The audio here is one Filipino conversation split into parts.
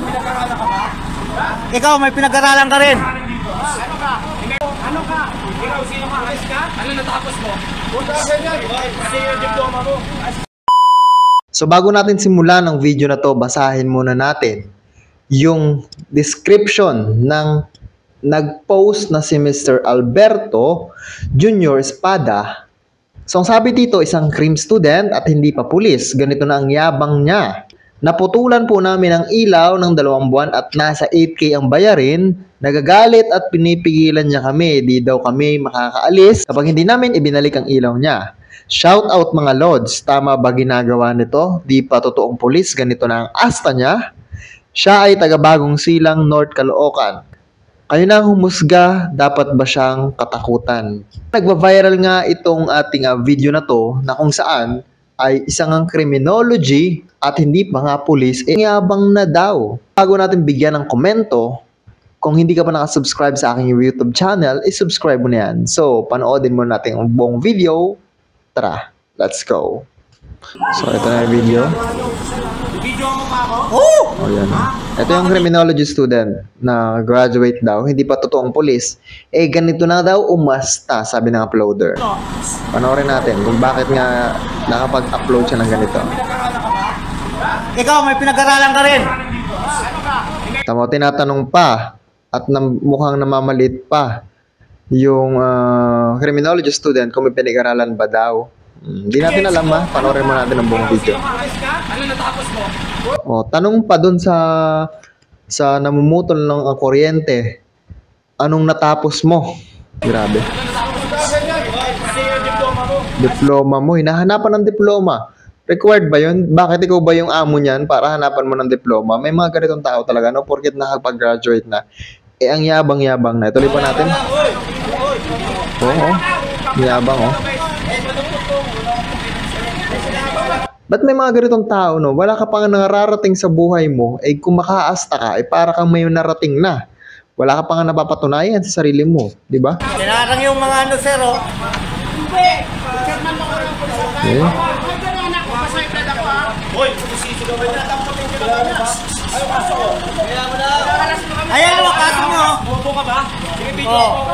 pinag-aralan ka ba? Ikaw, may pinag-aralan ka rin. Ano ka? Ano ka? Ikaw, sino ka? Ayos ka? Ano natapos mo? Punta ka ganyan. Kasi yung diploma mo. So bago natin simulan ang video na to, basahin muna natin yung description ng nag-post na si Mr. Alberto Junior Espada. So ang sabi dito, isang cream student at hindi pa pulis. Ganito na ang yabang niya. Naputulan po namin ang ilaw ng 2 buwan at nasa 8K ang bayarin. Nagagalit at pinipigilan niya kami. Di daw kami makakaalis kapag hindi namin ibinalik ang ilaw niya. Shout out mga lods, tama ba ginagawa nito? Di pa totoong pulis, ganito na ang asta niya. Siya ay taga Bagong Silang, North Caloocan. Kayo na ang humusga, dapat ba siyang katakutan? Nagva-viral nga itong ating video na to na kung saan ay isang ang criminology at hindi pa nga pulis, yabang na daw. Bago natin bigyan ng komento, kung hindi ka pa nakasubscribe sa aking YouTube channel, subscribe mo na yan. So, panoodin mo natin ang buong video. Tara, let's go. So, ito na yung video. Video mo pa ako? Oh! O, yan. Ito yung criminology student na graduate daw, hindi pa totoong pulis. Ganito na daw umasta, sabi ng uploader. Panoorin natin kung bakit nga nakapag-upload siya ng ganito. Ikaw, may pinag-aralan ka rin. Tama, tinatanong pa at mukhang namamalit pa yung criminology student kung may pinag-aralan ba daw. Hindi natin alam panoorin mo natin ang buong video. Ano natapos mo? O, tanong pa dun sa namumutol ng kuryente. Anong natapos mo? Grabe. Kasi yung diploma mo. Diploma mo, hinahanapan ng diploma. Required ba yun? Bakit ikaw ba yung amo niyan para hanapan mo ng diploma? May mga ganitong tao talaga, no? Porket nakapag-graduate na. Ang yabang-yabang na. Tuloy pa natin. Oo, yabang, oh. Ba't may mga ganitong tao, no? Wala ka pang nararating sa buhay mo, kung makaasta ka, para kang may narating na. Wala ka pang napapatunayan sa sarili mo, di ba? Sinarang yung mga ano, sir, oh. Okay. Hoy, sisigaw mo na. Ano kaso ko? Ayan, ano, kaso nyo. Bobo ka ba? Sige, video. Oh.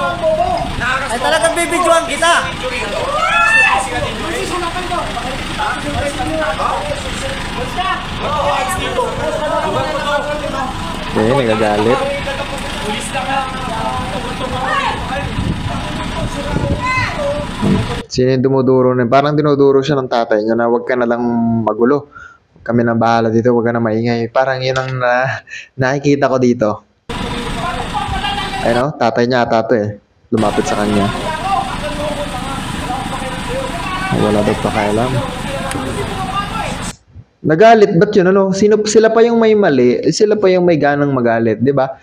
Ay, talagang bibidyoan kita. Okay, nagagalit. Sino yung dumuduro na? Parang dinuduro siya ng tatay niya na huwag ka na lang magulo. Kami na bahala dito, huwag ka na maingay. Parang yun ang nakikita ko dito. Ayun, tatay niya ata to eh. Lumapit sa kanya. Wala daw pakialam. Nagalit, ba't yun? Ano? Sila pa yung may mali, sila pa yung may ganang magalit, di ba?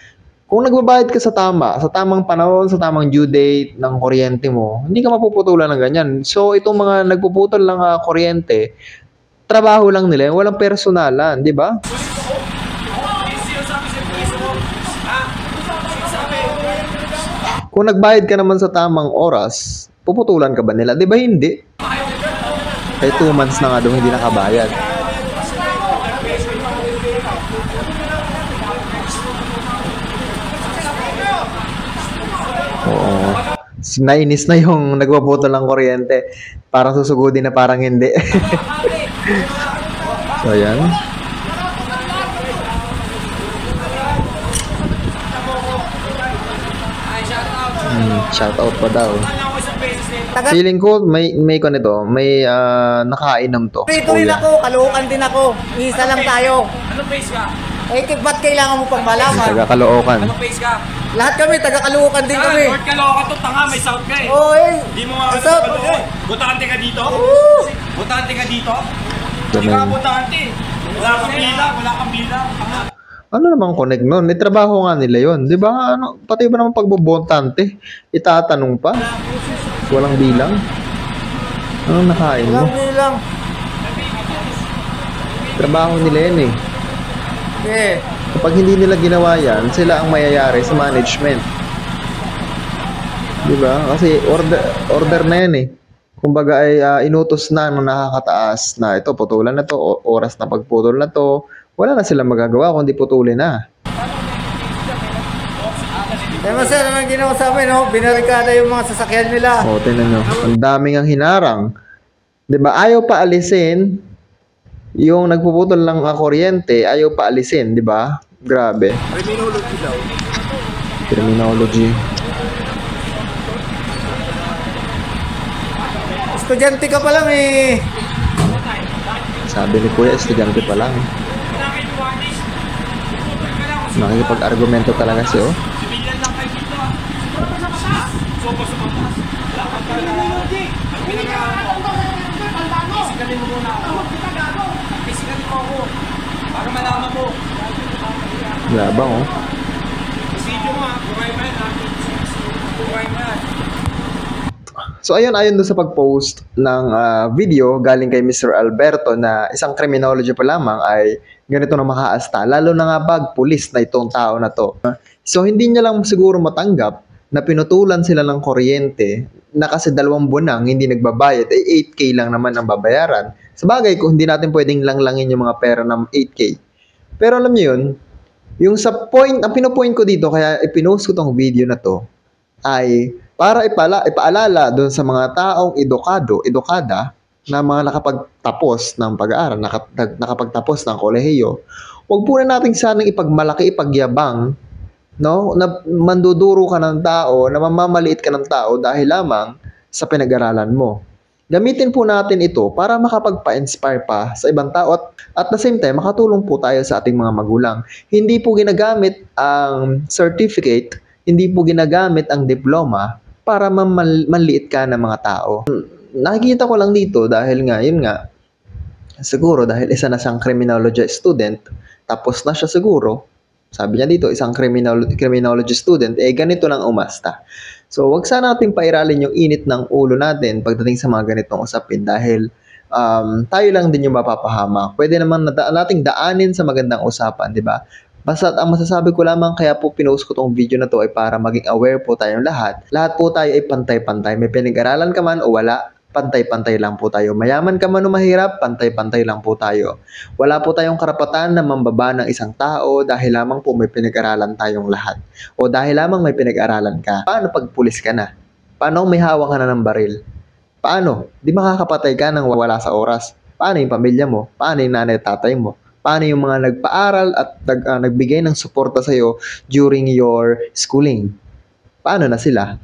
Kung nagbabayad ka sa tamang panahon, sa tamang due date ng kuryente mo, hindi ka mapuputulan ng ganyan. So, itong mga nagpuputol ng kuryente, trabaho lang nila, walang personalan, di ba? Kung nagbayad ka naman sa tamang oras, puputulan ka ba nila? Di ba hindi? Kaya 2 months na nga doon hindi nakabayad. Oo. Nainis na yung nagpaputol ng kuryente. Parang susugudin na parang hindi. So, yan. Shout out pa daw. Feeling ko may nito, may nakainom to. Dito rin ako, Caloocan din ako. Isa lang tayo. Anong face ka? Ba't kailangan mo pang malaman? Taga Caloocan. Anong face ka? Lahat kami, taga Caloocan din kami. North Caloocan to, tanga, may south ka eh. Oo, Di mo nga What's up? Butante ka dito? Butante ka dito? Hindi Ganun. ka butante. Wala kang bilang, wala kang bilang. Ano namang connect nun? May trabaho nga nila yun. Di ba? Ano, pati ba naman pagbobontante? Itatanong pa? Walang bilang? Anong nakain mo? Lang. Trabaho nila yan eh. Okay. Kapag hindi nila ginawa yan, sila ang mayayari sa management. Di ba? Kasi order na yan eh. Kumbaga ay inutos na ng nakakataas na ito, putulan na to, oras na pagputol na to. wala na silang magagawa kundi putulin na. Diba sir, naman ginawa sa amin, no? Binarikada yung mga sasakyan nila. O, tingnan nyo. Ang daming ang hinarang. 'Di ba? Ayaw pa alisin. Yung nagpuputol ng kuryente, ayaw pa alisin, 'di ba? Grabe. Criminology daw. Criminology. Estudyante ka pa lang eh. Sabi ni Kuya, estudyante pa lang. Nakikipag-argumento talaga siya, oh. Civilian lang kayo dito. Sobo sa pagpas. Wala kang criminology. Ang pinag-aaral mo. Isigalin mo muna ako. Isigalin mo ako. Para malaman mo. Labang, oh. Isidyo mo ha. Buhay mo yan ha. Buhay mo yan. So ayun, ayon doon sa pag-post ng video galing kay Mr. Alberto na isang criminology pa lamang ay ganito na makaasta. Lalo na nga pag pulis na itong tao na to. So hindi niya lang siguro matanggap na pinutulan sila ng kuryente na kasi 2 buwan nang hindi nagbabayad, ay 8K lang naman ang babayaran. Sabagay, kung hindi natin pwedeng langlangin yung mga pera ng 8K. Pero alam niyo yun, yung sa point, ang pinopoint ko dito, kaya ipinost ko tong video na to, ay para ipaalala doon sa mga taong edukada na mga nakapagtapos ng pag-aaral, nakapagtapos ng kolehiyo, huwag po na natin sanang ipagmalaki, ipagyabang, no? Na manduduro ka ng tao, na mamamaliit ka ng tao dahil lamang sa pinag-aralan mo. Gamitin po natin ito para makapagpa-inspire pa sa ibang tao at the same time, makatulong po tayo sa ating mga magulang. Hindi po ginagamit ang certificate, hindi po ginagamit ang diploma para manliit ka ng mga tao. Nakikita ko lang dito dahil nga, yun nga, siguro dahil isa na siyang criminology student, tapos na siya siguro, sabi niya dito, isang criminology student, ganito lang umasta. So, wag sana natin pairalin yung init ng ulo natin pagdating sa mga ganitong usapin dahil tayo lang din yung mapapahamak. Pwede naman nating daanin sa magandang usapan, di ba? Basta ang masasabi ko lamang kaya po pinost ko tong video na to ay para maging aware po tayong lahat. Lahat po tayo ay pantay-pantay. May pinag-aralan ka man o wala, pantay-pantay lang po tayo. Mayaman ka man o mahirap, pantay-pantay lang po tayo. Wala po tayong karapatan na mambaba ng isang tao dahil lamang po may pinag-aralan tayong lahat. O dahil lamang may pinag-aralan ka. Paano pag pulis ka na? Paano may hawak ka na ng baril? Paano? Di makakapatay ka nang wala sa oras. Paano yung pamilya mo? Paano yung nanay at tatay mo? Paano yung mga nagpaaral at nagbigay ng suporta sa'yo during your schooling? Paano na sila?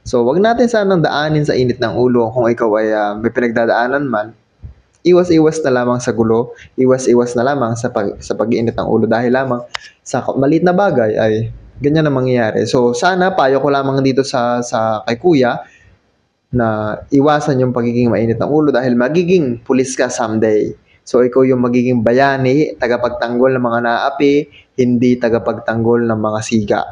So, wag natin sanang daanin sa init ng ulo kung ikaw ay may pinagdadaanan man. Iwas-iwas na lamang sa gulo, iwas-iwas na lamang sa pag-iinit ng ulo dahil lamang sa maliit na bagay ay ganyan na mangyayari. So, sana payo ko lamang dito sa kay Kuya na iwasan yung pagiging mainit ng ulo dahil magiging pulis ka someday. So, ikaw yung magiging bayani, tagapagtanggol ng mga naapi, hindi tagapagtanggol ng mga siga.